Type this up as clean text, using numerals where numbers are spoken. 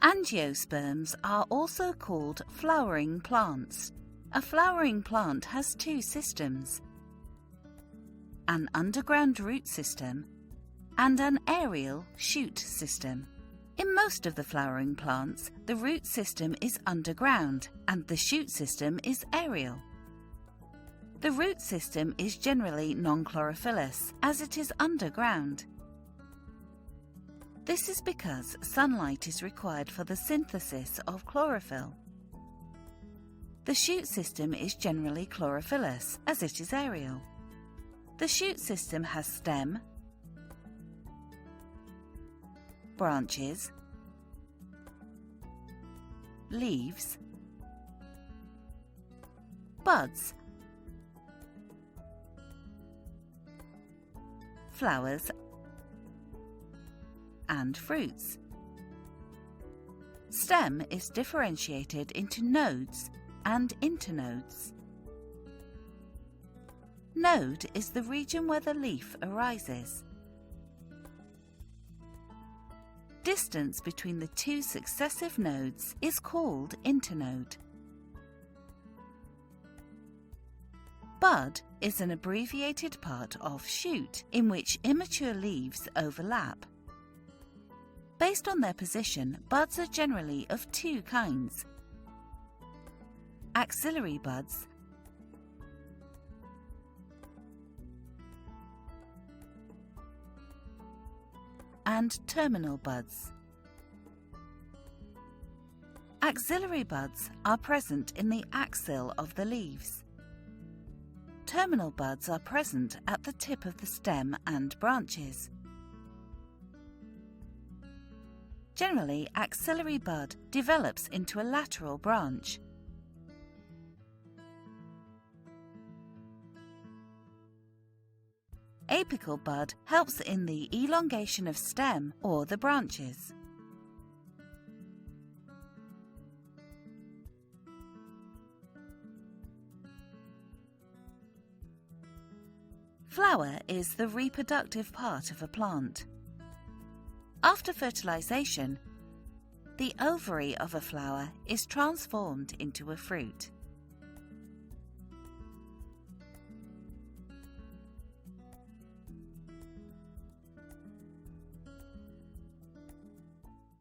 Angiosperms are also called flowering plants. A flowering plant has two systems: an underground root system and an aerial shoot system. In most of the flowering plants, the root system is underground and the shoot system is aerial. The root system is generally non-chlorophyllous, as it is underground. This is because sunlight is required for the synthesis of chlorophyll. The shoot system is generally chlorophyllous, as it is aerial. The shoot system has stem, branches, leaves, buds, flowers, and fruits. Stem is differentiated into nodes and internodes. Node is the region where the leaf arises. Distance between the two successive nodes is called internode. Bud is an abbreviated part of shoot in which immature leaves overlap. Based on their position, buds are generally of two kinds: axillary buds and terminal buds. Axillary buds are present in the axil of the leaves. Terminal buds are present at the tip of the stem and branches. Generally, axillary bud develops into a lateral branch. Apical bud helps in the elongation of stem or the branches. Flower is the reproductive part of a plant. After fertilization, the ovary of a flower is transformed into a fruit.